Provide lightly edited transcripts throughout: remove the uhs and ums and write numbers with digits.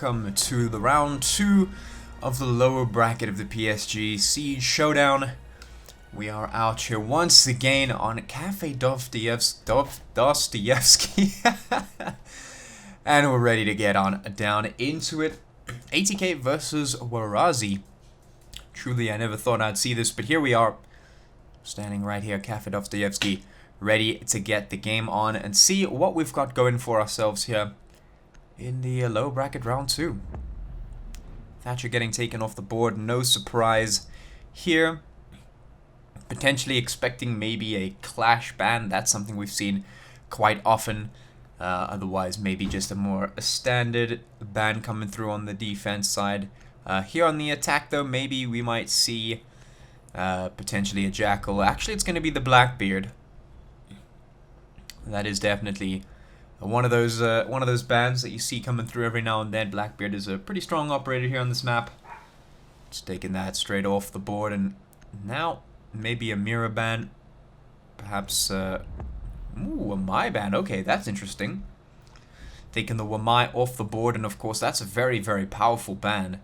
welcome to the round 2 of the lower bracket of the PSG Siege Showdown. We are out here once again on Cafe Dostoevsky and we're ready to get on down into it. ATK versus WARAZI. Truly, I never thought I'd see this, but here we are, standing right here, Cafe Dostoevsky, ready to get the game on and see what we've got going for ourselves here in the low bracket round 2. Thatcher getting taken off the board, no surprise here. Potentially expecting maybe a clash ban, that's something we've seen quite often. Otherwise, maybe just a standard ban coming through on the defense side. Here on the attack though, maybe we might see potentially a Jackal. Actually, it's going to be the Blackbeard. That is definitely one of those bans that you see coming through every now and then. Blackbeard is a pretty strong operator here on this map. Just taking that straight off the board, and now maybe a Mira ban, perhaps. Ooh, a Mai ban. Okay, that's interesting. Taking the Wamai off the board, and of course that's a very, very powerful ban.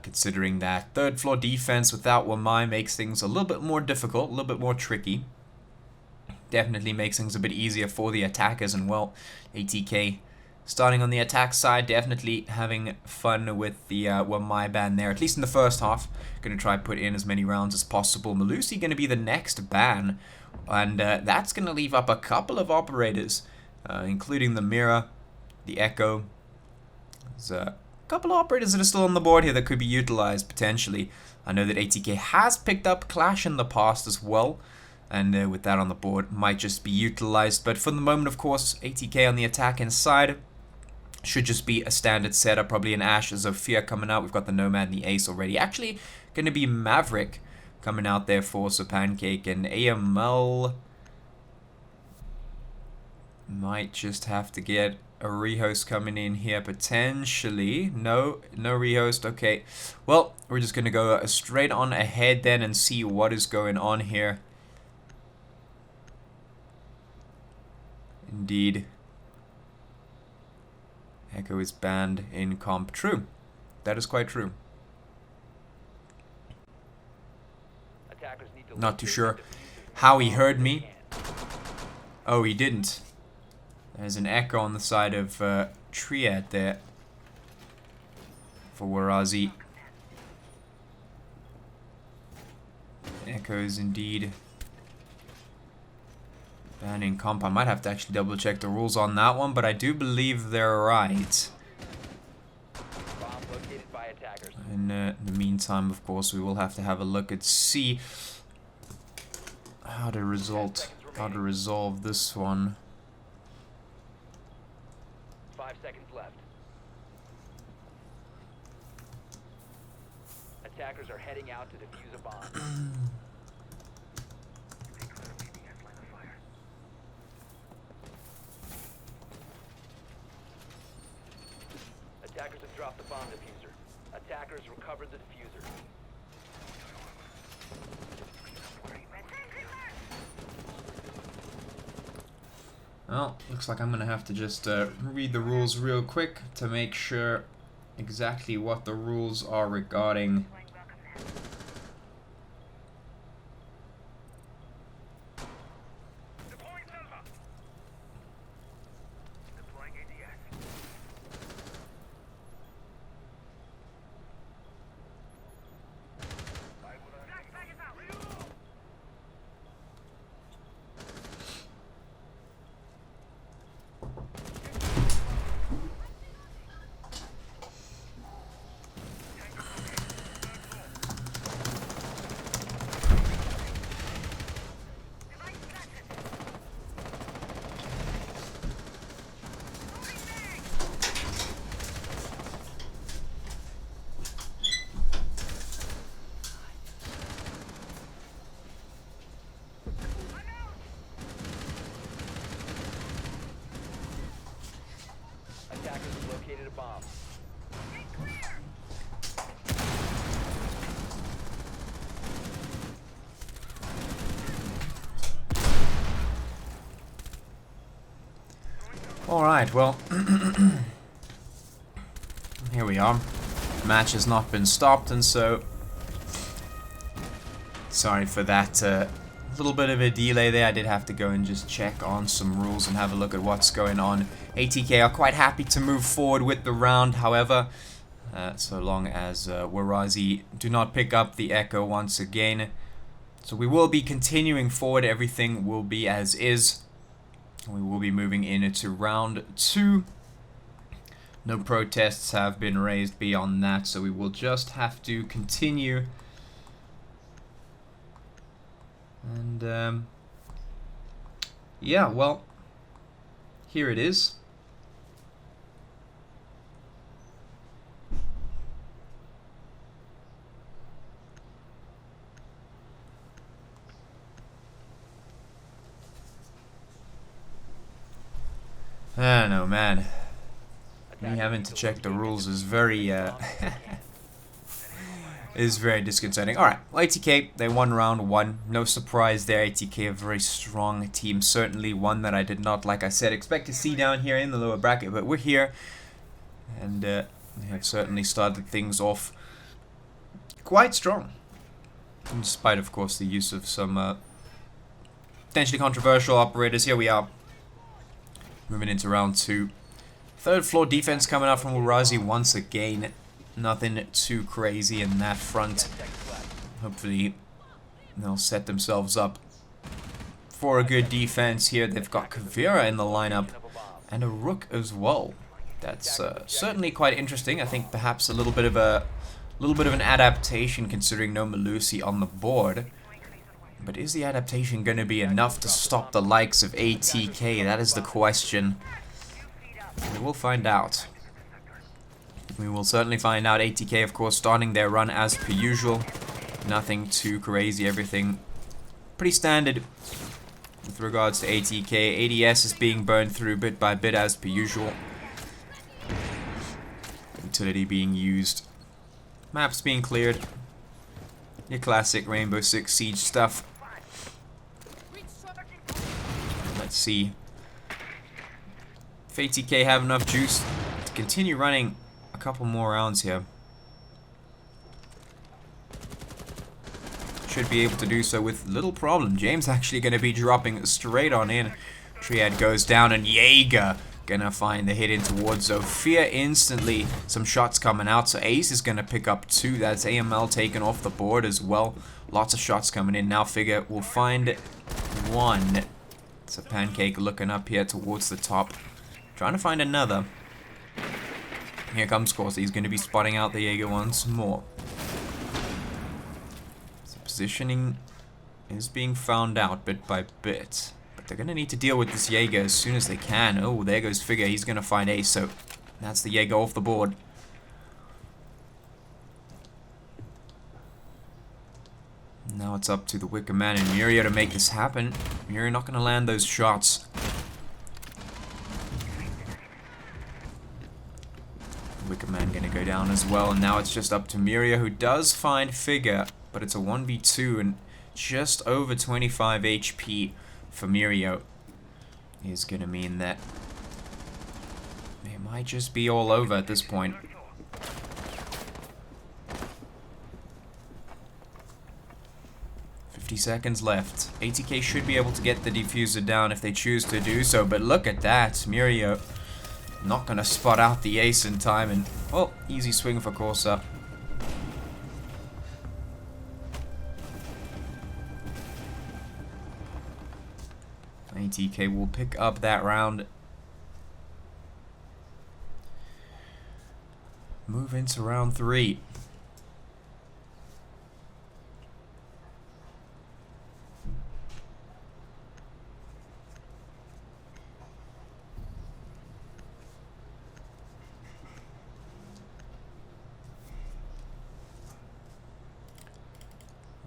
Considering that third floor defense without Wamai makes things a little bit more difficult, a little bit more tricky. Definitely makes things a bit easier for the attackers, and well, ATK starting on the attack side, definitely having fun with the Wamai ban there, at least in the first half. Going to try put in as many rounds as possible. Malusi going to be the next ban, and that's going to leave up a couple of operators, including the Mira, the Echo. There's a couple of operators that are still on the board here that could be utilized potentially. I know that ATK has picked up Clash in the past as well, and with that on the board, might just be utilized. But for the moment, of course, ATK on the attacking side should just be a standard setup. Probably an Ashe, a Zofia coming out. We've got the Nomad and the Ace already. Actually, going to be Maverick coming out there for Pancake, and AML might just have to get a rehost coming in here potentially. No rehost. Okay, well, we're just going to go straight on ahead then and see what is going on here. Indeed, Echo is banned in comp. True. That is quite true. Not too sure how he heard me. Oh, he didn't. There's an Echo on the side of Triad there for WARAZI. Echo is indeed banning comp. I might have to actually double check the rules on that one, but I do believe they're right. In the meantime, of course, we will have to have a look and see how to resolve this one. 5 seconds left. Attackers are heading out to defuse a bomb. Attackers have dropped the bomb diffuser. Attackers recovered the diffuser. Well, looks like I'm gonna have to just read the rules real quick to make sure exactly what the rules are regarding Attackers have located a bomb. Alright, well, here we are. Match has not been stopped, and so sorry for that little bit of a delay there. I did have to go and just check on some rules and have a look at what's going on. ATK are quite happy to move forward with the round, however, so long as WARAZI do not pick up the echo once again. So we will be continuing forward. Everything will be as is. We will be moving into round 2. No protests have been raised beyond that, so we will just have to continue. And yeah, well, here it is. I don't know, man. Me having to check the rules is very is very disconcerting. Alright, well, ATK, they won round 1. No surprise there. ATK, a very strong team. Certainly one that I did not, like I said, expect to see down here in the lower bracket. But we're here. And they have certainly started things off quite strong. In spite, of course, the use of some potentially controversial operators. Here we are. Moving into round 2. Third floor defense coming up from WARAZI once again. Nothing too crazy in that front. Hopefully they'll set themselves up for a good defense here. They've got Kavira in the lineup and a Rook as well. That's certainly quite interesting. I think perhaps a little bit of an adaptation considering no Malusi on the board. But is the adaptation going to be enough to stop the likes of ATK? That is the question. We will find out. We will certainly find out. ATK, of course, starting their run as per usual. Nothing too crazy. Everything pretty standard with regards to ATK. ADS is being burned through bit by bit as per usual. Utility being used. Maps being cleared. Your classic Rainbow Six Siege stuff. Let's see if ATK have enough juice to continue running a couple more rounds here. Should be able to do so with little problem. James actually going to be dropping straight on in. Triad goes down and Jaeger gonna find the hit in towards Zofia instantly. Some shots coming out, so Ace is gonna pick up 2. That's AML taken off the board as well. Lots of shots coming in. Now Figure will find 1. It's a Pancake looking up here towards the top. Trying to find another. Here comes Corsi. He's going to be spotting out the Jaeger once more. So positioning is being found out bit by bit. But they're going to need to deal with this Jaeger as soon as they can. Oh, there goes Figure. He's going to find Ace. So that's the Jaeger off the board. Now it's up to the Wicker Man and Murio to make this happen. Murio not going to land those shots. Wicker Man going to go down as well. And now it's just up to Murio, who does find Figure. But it's a 1v2 and just over 25 HP for Murio is going to mean that it might just be all over at this point. Seconds left. ATK should be able to get the diffuser down if they choose to do so, but look at that. Murio not gonna spot out the ace in time, and well, easy swing for Corsa. ATK will pick up that round. Move into round 3.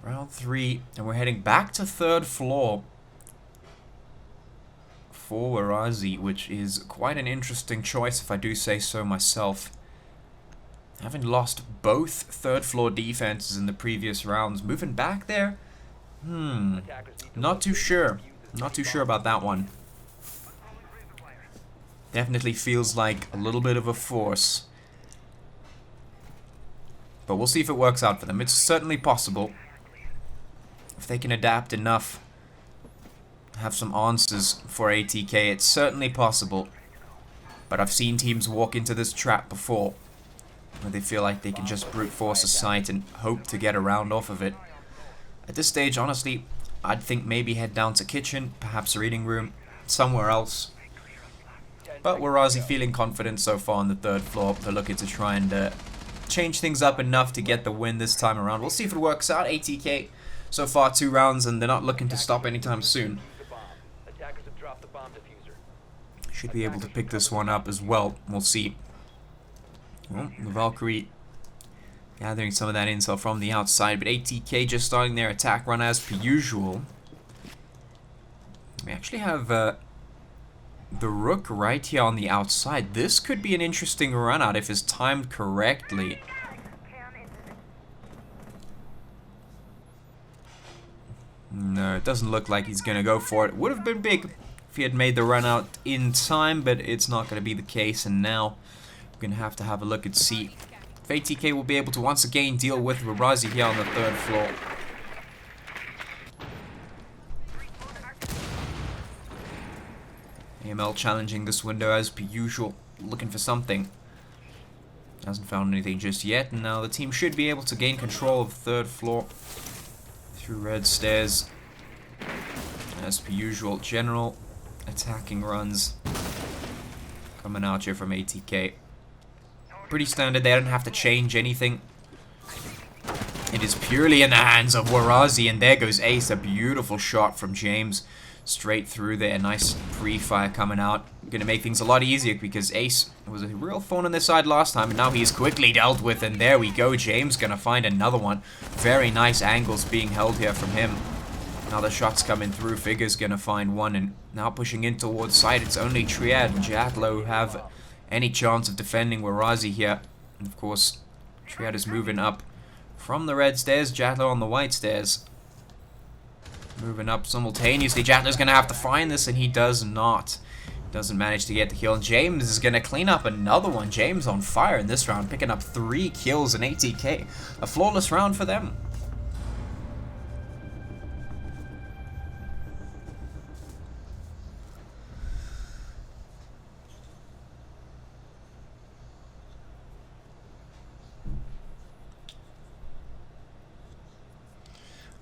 Round 3, and we're heading back to 3rd floor for WARAZI, which is quite an interesting choice if I do say so myself. Having lost both 3rd floor defenses in the previous rounds, moving back there? Not too sure. Not too sure about that one. Definitely feels like a little bit of a force. But we'll see if it works out for them. It's certainly possible. If they can adapt enough, have some answers for ATK, it's certainly possible. But I've seen teams walk into this trap before, where they feel like they can just brute force a site and hope to get a round off of it. At this stage, honestly, I'd think maybe head down to kitchen, perhaps a reading room, somewhere else. But WARAZI feeling confident so far on the third floor. They're looking to try and change things up enough to get the win this time around. We'll see if it works out. ATK, so far 2 rounds, and they're not looking to stop anytime soon. Should be able to pick this one up as well. We'll see. Well, the Valkyrie gathering some of that intel from the outside, but ATK just starting their attack run as per usual. We actually have the Rook right here on the outside. This could be an interesting run out if it's timed correctly. No, it doesn't look like he's going to go for it. Would have been big if he had made the run out in time, but it's not going to be the case. And now we're going to have a look and see if ATK will be able to once again deal with WARAZI here on the third floor. AML challenging this window as per usual, looking for something. Hasn't found anything just yet, and now the team should be able to gain control of the third floor through red stairs. As per usual, general attacking runs coming out here from ATK. Pretty standard, they don't have to change anything. It is purely in the hands of WARAZI, and there goes Ace, a beautiful shot from James. Straight through there, nice pre-fire coming out. Gonna make things a lot easier because Ace was a real thorn on this side last time, and now he's quickly dealt with, and there we go. James gonna find another one. Very nice angles being held here from him. Now the shots coming through, Figure's gonna find one, and now pushing in towards side, it's only Triad and Jatlo who have any chance of defending WARAZI here. And of course, Triad is moving up from the red stairs, Jatlo on the white stairs. Moving up simultaneously. Jatlo's going to have to find this, and he does not. Doesn't manage to get the kill. And James is going to clean up another one. James on fire in this round, picking up 3 kills in ATK. A flawless round for them.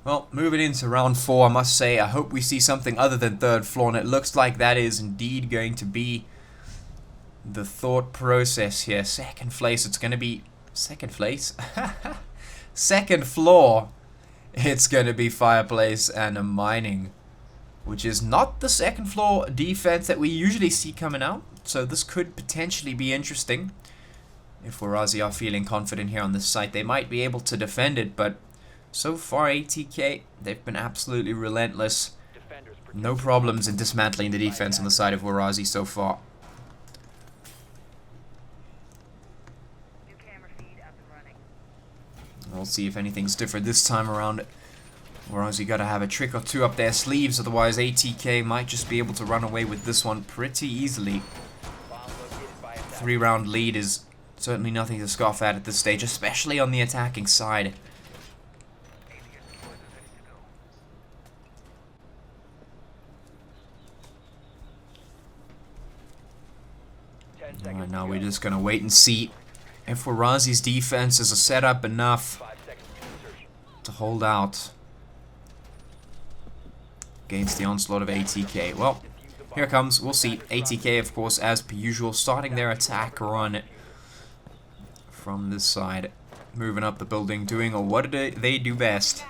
Well, moving into round 4, I must say, I hope we see something other than third floor, and it looks like that is indeed going to be the thought process here. Second place, it's going to be... Second place? Second floor, it's going to be fireplace and a mining, which is not the second floor defense that we usually see coming out, so this could potentially be interesting. If WARAZI are feeling confident here on this site, they might be able to defend it, but... So far, ATK, they've been absolutely relentless. No problems in dismantling the defense on the side of WARAZI so far. We'll see if anything's different this time around. WARAZI got to have a trick or two up their sleeves, otherwise ATK might just be able to run away with this one pretty easily. 3-round lead is certainly nothing to scoff at this stage, especially on the attacking side. Alright, now we're just gonna wait and see if WARAZI's defense is set up enough to hold out against the onslaught of ATK. Well, here it comes. We'll see. ATK, of course, as per usual, starting their attack run from this side, moving up the building, doing what do they do best.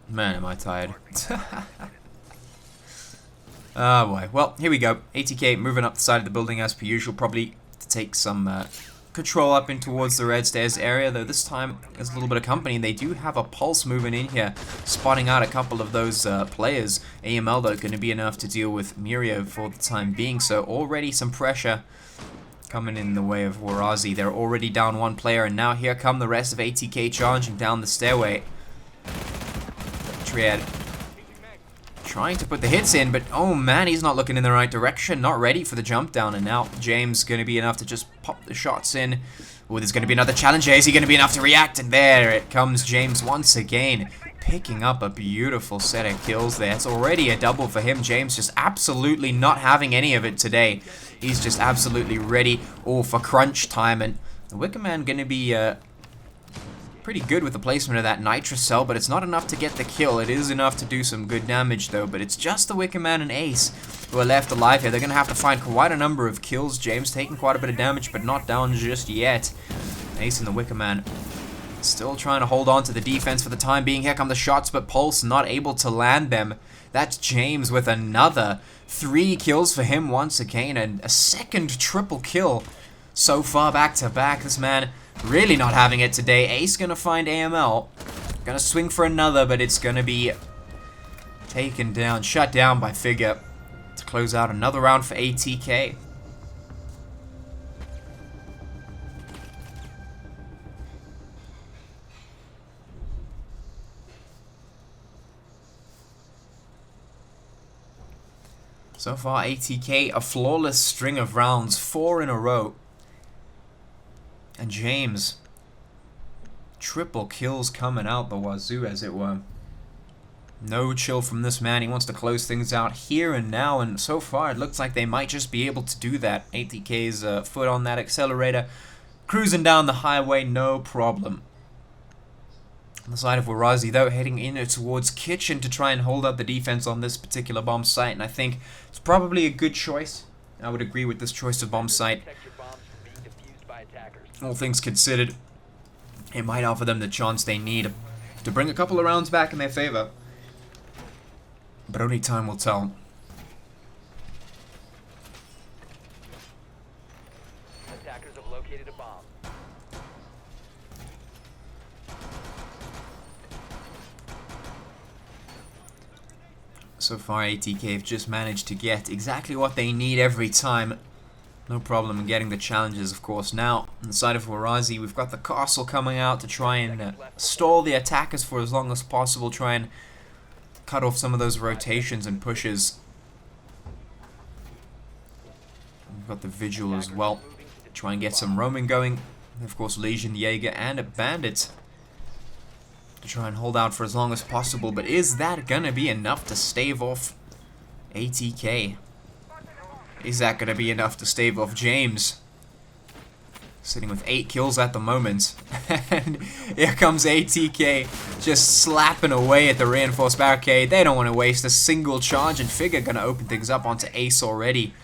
Man, am I tired. Oh boy. Well, here we go. ATK moving up the side of the building as per usual, probably to take some control up in towards the red stairs area, though this time there's a little bit of company. They do have a pulse moving in here, spotting out a couple of those players. AML, though, going to be enough to deal with Mirio for the time being, so already some pressure coming in the way of WARAZI. They're already down 1 player, and now here come the rest of ATK charging down the stairway. Triad trying to put the hits in, but oh man, he's not looking in the right direction. Not ready for the jump down, and now James going to be enough to just pop the shots in. Oh, there's going to be another challenge here. Is he going to be enough to react? And there it comes, James once again, picking up a beautiful set of kills there. It's already a double for him. James just absolutely not having any of it today. He's just absolutely ready all for crunch time, and the Wicker Man going to be pretty good with the placement of that nitrous cell, but it's not enough to get the kill. It is enough to do some good damage though, but it's just the Wicker Man and Ace who are left alive here. They're going to have to find quite a number of kills. James taking quite a bit of damage, but not down just yet. Ace and the Wicker Man still trying to hold on to the defense for the time being. Here come the shots, but Pulse not able to land them. That's James with another 3 kills for him once again, and a second triple kill so far back to back. This man really not having it today. Ace gonna find AML. Gonna swing for another, but it's gonna be taken down, shut down by Figure to close out another round for ATK. So far, ATK, a flawless string of rounds, 4 in a row. And James, triple kills coming out the wazoo, as it were. No chill from this man. He wants to close things out here and now, and so far it looks like they might just be able to do that. ATK's foot on that accelerator, cruising down the highway, no problem. On the side of WARAZI, though, heading in towards Kitchen to try and hold up the defense on this particular bomb site, and I think it's probably a good choice. I would agree with this choice of bomb site. All things considered, it might offer them the chance they need to bring a couple of rounds back in their favor. But only time will tell. Attackers have located a bomb. So far, ATK have just managed to get exactly what they need every time. No problem in getting the challenges, of course. Now, on the side of WARAZI, we've got the castle coming out to try and stall the attackers for as long as possible, try and cut off some of those rotations and pushes. We've got the Vigil as well, try and get some roaming going. And of course, Legion, Jaeger, and a Bandit to try and hold out for as long as possible. But is that gonna be enough to stave off ATK? Is that going to be enough to stave off James? Sitting with 8 kills at the moment. And here comes ATK just slapping away at the reinforced barricade. They don't want to waste a single charge, and Figure going to open things up onto Ace already.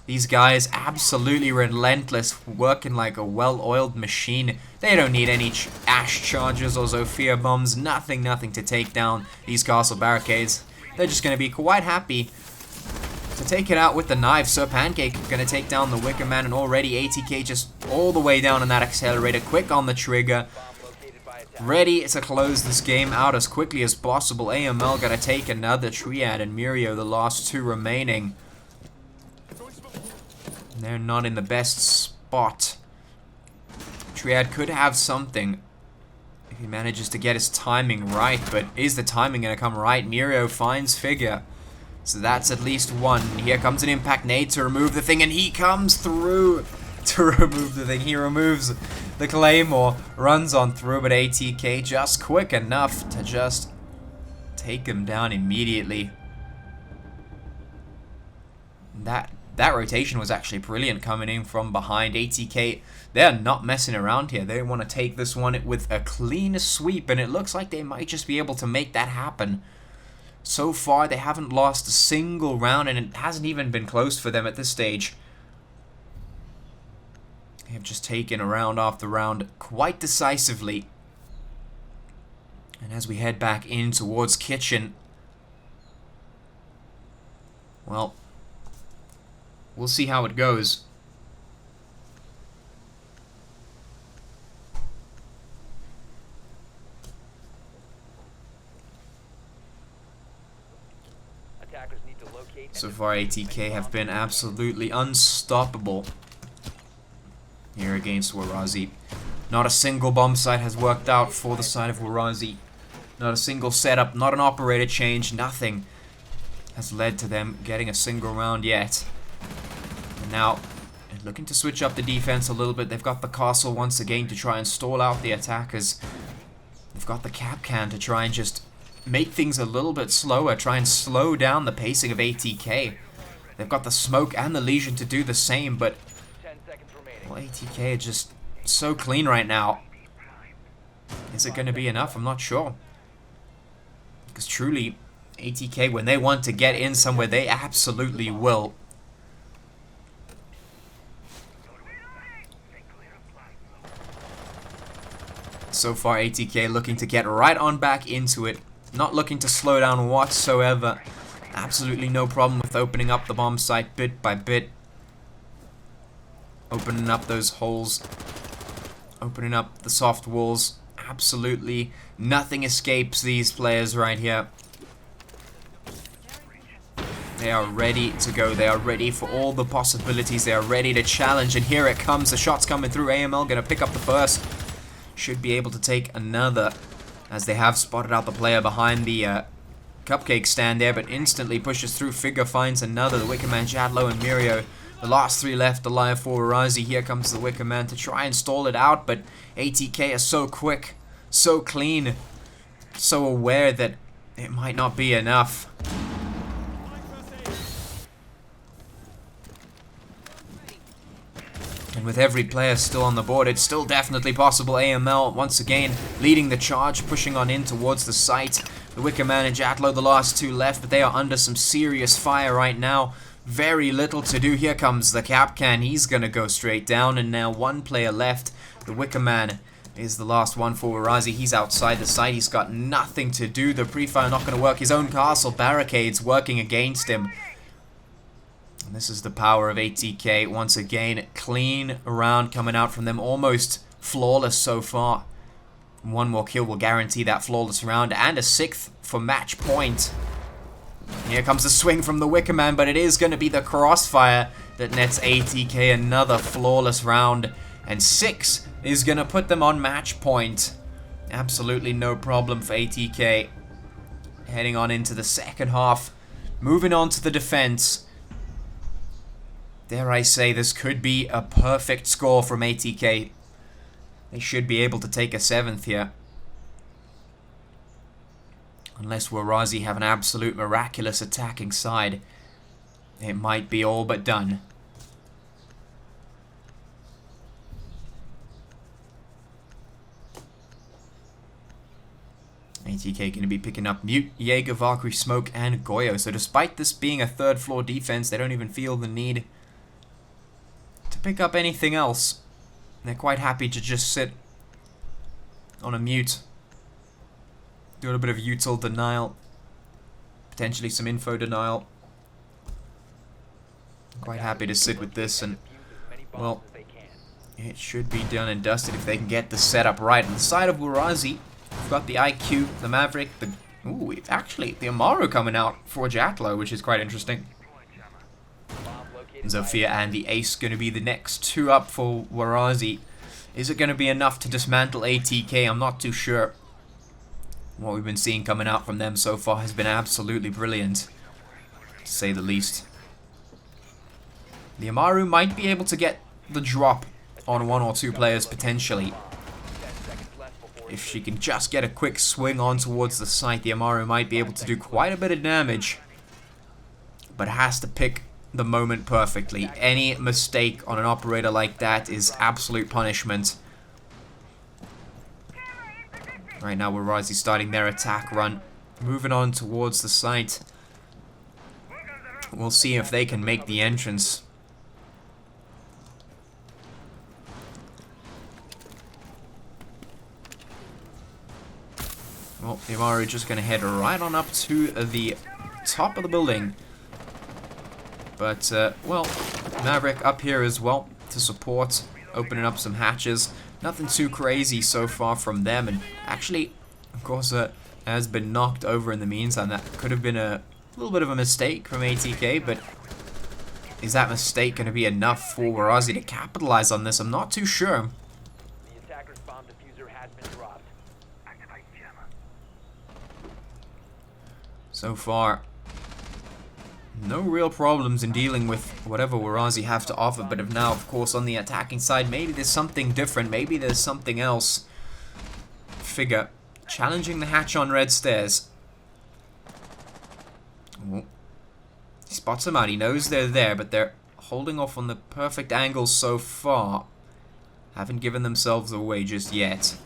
These guys absolutely relentless, working like a well-oiled machine. They don't need any Ash charges or Zofia bombs. Nothing to take down these castle barricades. They're just going to be quite happy to take it out with the knife. So Pancake going to take down the Wicker Man, and already ATK just all the way down on that accelerator, quick on the trigger, ready to close this game out as quickly as possible. AML going to take another Triad, and Mirio the last 2 remaining. They're not in the best spot. Triad could have something if he manages to get his timing right, but is the timing going to come right? Mirio finds Figure. So that's at least 1. Here comes an impact nade to remove the thing, and he comes through to remove the thing. He removes the Claymore, runs on through, but ATK just quick enough to just take him down immediately. That rotation was actually brilliant coming in from behind. ATK, they're not messing around here. They want to take this one with a clean sweep, and it looks like they might just be able to make that happen. So far, they haven't lost a single round, and it hasn't even been close for them at this stage. They have just taken round after round quite decisively. And as we head back in towards Kitchen, well, we'll see how it goes. So far, ATK have been absolutely unstoppable here against WARAZI. Not a single bomb site has worked out for the side of WARAZI. Not a single setup, not an operator change, nothing. has led to them getting a single round yet. And now, looking to switch up the defense a little bit. They've got the castle once again to try and stall out the attackers. They've got the cap can to try and just make things a little bit slower, try and slow down the pacing of ATK. They've got the smoke and the Legion to do the same, but 10 seconds remaining. well, ATK are just so clean right now. Is it going to be enough? I'm not sure. Because truly, ATK, when they want to get in somewhere, they absolutely will. So far, ATK looking to get right on back into it. Not looking to slow down whatsoever. Absolutely no problem with opening up the bomb site bit by bit. Opening up those holes. Opening up the soft walls. Absolutely nothing escapes these players right here. They are ready to go. They are ready for all the possibilities. They are ready to challenge. And here it comes. The shot's coming through. AML going to pick up the first. Should be able to take another, as they have spotted out the player behind the cupcake stand there, but instantly pushes through. Figure finds another. The Wicker Man, Jadlo, and Mirio. The last three left alive for WARAZI. Here comes the Wicker Man to try and stall it out, but ATK is so quick, so clean, so aware that it might not be enough. And with every player still on the board, it's still definitely possible. AML once again leading the charge, pushing on in towards the site. The Wicker Man and Jatlo, the last two left, but they are under some serious fire right now. Very little to do. Here comes the cap can. He's gonna go straight down, and now one player left. The Wicker Man is the last one for WARAZI. He's outside the site. He's got nothing to do. The pre-fire not gonna work. His own castle barricades working against him. And this is the power of ATK. Once again, clean round coming out from them. Almost flawless so far. One more kill will guarantee that flawless round. And a sixth for match point. Here comes the swing from the Wicker Man, but it is going to be the crossfire that nets ATK another flawless round. And 6 is going to put them on match point. Absolutely no problem for ATK. Heading on into the second half. Moving on to the defense. Dare I say, this could be a perfect score from ATK. They should be able to take a 7th here. Unless WARAZI have an absolute miraculous attacking side, it might be all but done. ATK going to be picking up Mute, Jaeger, Valkyrie, Smoke, and Goyo. So despite this being a third floor defense, they don't even feel the need to pick up anything else. They're quite happy to just sit on a Mute. Do a little bit of util denial. Potentially some info denial. Quite happy to sit with this, and well, it should be done and dusted if they can get the setup right. On the side of WARAZI, we've got the IQ, the Maverick, the actually the Amaru coming out for Jatlo, which is quite interesting. Zofia and the Ace going to be the next two up for WARAZI. Is it going to be enough to dismantle ATK? I'm not too sure. What we've been seeing coming out from them so far has been absolutely brilliant, to say the least. The Amaru might be able to get the drop on 1 or 2 players potentially. If she can just get a quick swing on towards the site, the Amaru might be able to do quite a bit of damage. But has to pick the moment perfectly. Any mistake on an operator like that is absolute punishment. Right now, WARAZI starting their attack run. Moving on towards the site. We'll see if they can make the entrance. Well, the Amaru just going to head right on up to the top of the building. But, well, Maverick up here as well to support, opening up some hatches. Nothing too crazy so far from them, and actually, of course, has been knocked over in the meantime. That could have been a little bit of a mistake from ATK, but is that mistake going to be enough for WARAZI to capitalize on this? I'm not too sure. The attacker's bomb diffuser has been dropped. So far, no real problems in dealing with whatever WARAZI have to offer, but now, of course, on the attacking side, maybe there's something different, maybe there's something else. Figure challenging the hatch on red stairs. Ooh. He spots them out, he knows they're there, but they're holding off on the perfect angle so far. Haven't given themselves away just yet.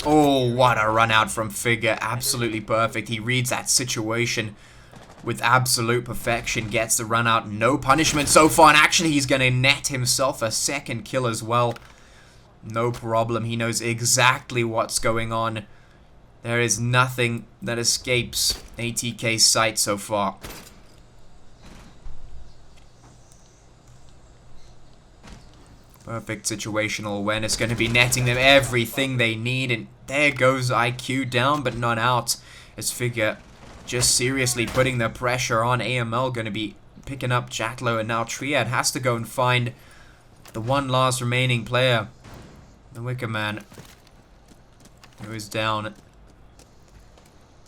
Oh, what a run out from Figure. Absolutely perfect. He reads that situation with absolute perfection. Gets the run out. No punishment so far. And actually, he's going to net himself a second kill as well. No problem. He knows exactly what's going on. There is nothing that escapes ATK's sight so far. Perfect situational awareness, going to be netting them everything they need, and there goes IQ down but not out. As Figure just seriously putting the pressure on. AML going to be picking up Jatlo, and now Triad has to go and find the one last remaining player, the Wicker Man, who is down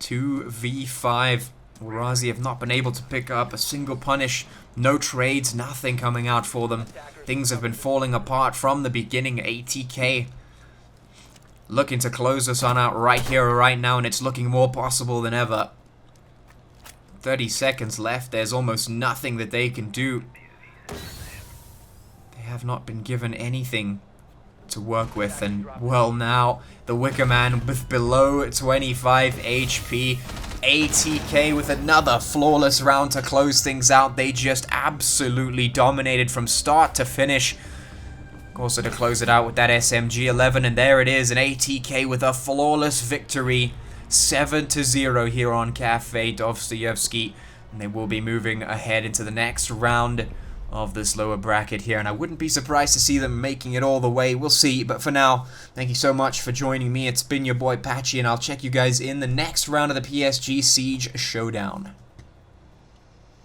2v5. WARAZI have not been able to pick up a single punish. No trades, nothing coming out for them. Things have been falling apart from the beginning. ATK looking to close this on out right here, right now, and it's looking more possible than ever. 30 seconds left. There's almost nothing that they can do. They have not been given anything to work with, and well, now the Wicker Man with below 25 HP. ATK with another flawless round to close things out. They just absolutely dominated from start to finish. Also to close it out with that SMG-11, and there it is, an ATK with a flawless victory. 7-0 here on Cafe Dostoyevsky, and they will be moving ahead into the next round of this lower bracket here, and I wouldn't be surprised to see them making it all the way. We'll see, but for now, thank you so much for joining me. It's been your boy Patchy, and I'll check you guys in the next round of the PSG Siege Showdown.